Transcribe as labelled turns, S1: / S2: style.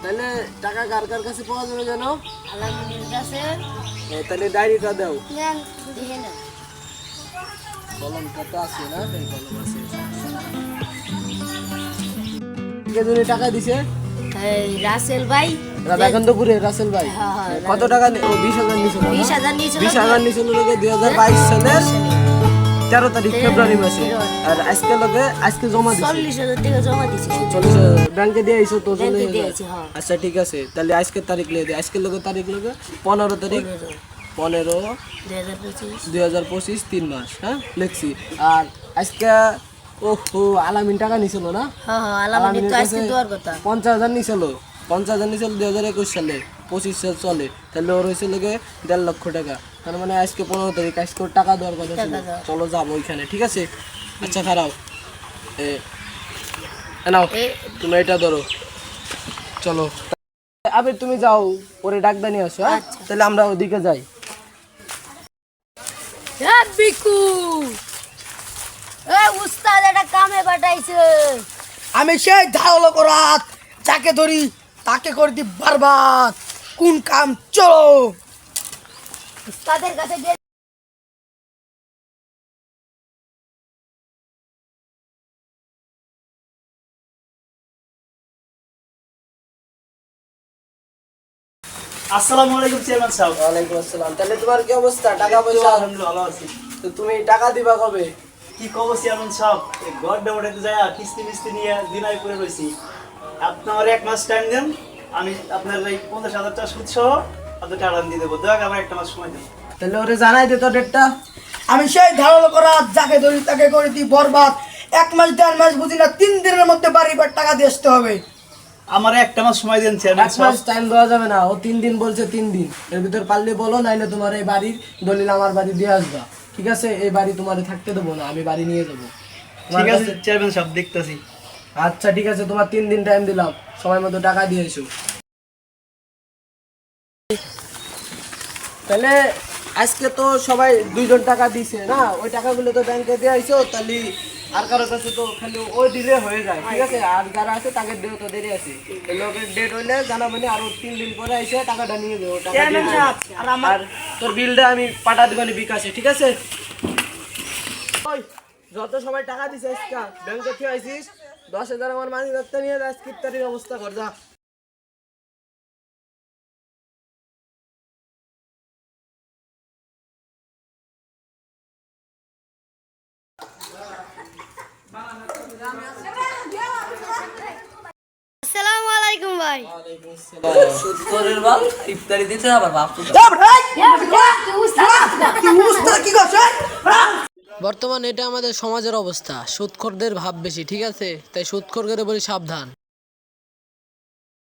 S1: তাহলে টাকা কার কার কাছে পাওয়া যাবে জানো?
S2: আলামিনের কাছে।
S1: তাহলে ডায়েরিটা দাও।
S2: নেন দেখে না।
S1: কলমটা তো আছে না? এই কলম আছে। কে জন্য টাকা দিছে?
S2: এই রাসেল ভাই।
S1: রাধাকান্তপুরে রাসেল ভাই।
S2: হ্যাঁ, হ্যাঁ,
S1: কত টাকা 20,000 নিছিল?
S2: 20,000 নিয়েছিল।
S1: 20,000 নিছিল লোকে 2022 সালের 13 তারিখ ফেব্রুয়ারি মাসে। আর আজকে জমা দিছে
S2: 40,000 টাকা জমা দিছি।
S1: 40,000 ব্যাংকে দিয়ে আইছো তো?
S2: ব্যাংকে দিয়ে আইছি, হ্যাঁ।
S1: আচ্ছা ঠিক আছে, তাহলে আজকের তারিখ লিখে দে। আজকের লোকের তারিখ লিখে 15 তারিখ 15 2025 3 মাস। হ্যাঁ লিখছি। আর আজকে ওহো আলামিন টাকা নিছিল না?
S2: হ্যাঁ হ্যাঁ, আলামিনের তো আজকে দেওয়ার কথা।
S1: 50,000 নিছিল। 50,000 নিছিল 2021 সালে, 25 সাল চলে, তাহলে ওর হয়েছে লোকে 1.5 লক্ষ টাকা। তার মানে আজকে 15 তারিখ, আজকে ওর টাকা দেওয়ার কথা ছিল। চলো যাবো ওইখানে, ঠিক আছে? আচ্ছা খারাপ নাও তুমি এটা ধরো, চলো। আবে তুমি যাও, পরে ডাকদা নিয়ে আসো। হ্যাঁ তাহলে আমরা ওদিকে যাই।
S2: বিকু উস্তাদ একটা কামে পাঠাইছে।
S3: আমি সেই ধারালো করাত যাকে ধরি তাকে করে দি বরবাদ। কোন কাম চলো।
S2: উস্তাদের কাছে গিয়ে
S4: আসসালামু আলাইকুম চেয়ারম্যান সাহেব।
S1: ওয়ালাইকুম আসসালাম। তাহলে তোমার কি অবস্থা? টাকা পয়সা?
S4: আলহামদুলিল্লাহ ভালো আছি।
S1: তো তুমি টাকা দিবা কবে?
S4: কি খবর চেয়ারম্যান সাহেব? এই গড়টা উঠাতে যায় কিস্তি মিস্তি নিয়ে দিনাই করে রয়েছি। আপনি আমার 1 মাস টাইম দেন, আমি আপনার এই 50,000 টাকা সুদ সহ আপনার টাকা দিয়ে দেবো। দয়া করে আমার 1 মাস সময় দেন।
S1: তাহলে ওরে জানাই দে তো ডেটটা।
S3: আমি সেই ধারালো করাত যাকে ধরি তাকে করে দি বরবাদ। 1 মাস 1.5 মাস বুঝি না, 3 দিনের মধ্যে বাড়ি বাড়ি টাকা দিয়ে আসতে হবে।
S4: আমার 1 মাস সময় দেন চেয়ারম্যান
S1: 1
S4: সাহেব।
S1: মাস টাইম দেওয়া যাবে না, ও 3 দিন বলছে। 3 দিন এর ভিতর পারলে বলো, নাইলে তোমার এই বাড়ির দলিল আমার বাড়ি দিয়ে আসবা, ঠিক আছে? এই বাড়ি তোমার থাকতে দেবো না, আমি বাড়ি নিয়ে যাবো।
S4: ঠিক আছে চেয়ারম্যান সাহেব, দেখতেছি।
S1: আচ্ছা ঠিক আছে, তোমার 3 দিন টাইম দিলাম, সময় মতো টাকা দিয়ে এসো। তাহলে আজকে তো সবাই 2জন টাকা দিছে না? ওই টাকাগুলো তো ব্যাংকে দিয়ে আইছো, তাহলে আর কারোর কাছে তো খালি ওই দিলে হয়ে যায়, ঠিক আছে? আর যারা আছে তাকে দেও, তো দেরি আছে। লোকের ডেট হইলে জানাবেন, আরো 3 দিন পরে এসে টাকাটা নিয়ে দেবো। টাকা দিয়ে দেবো। আর তোর বিলটা আমি পাঠা দিবানি বিকাশে, ঠিক আছে? ওই যত সময় টাকা দিছে আজকে ব্যাংকে থেকে আইছিস, 10,000 আমার মানি রাখতে নিয়ে যা, কিপ্তারির অবস্থা কর যা।
S2: আসসালামু আলাইকুম ভাই।
S5: সুৎখোরের বাল ইফতারি দিতে আবার বাপ তো
S3: কি করছে?
S1: বর্তমানে এটা আমাদের সমাজের অবস্থা, সুদখোরদের ভাব বেশি, ঠিক আছে? তাই সুদখোর করে বলি সাবধান।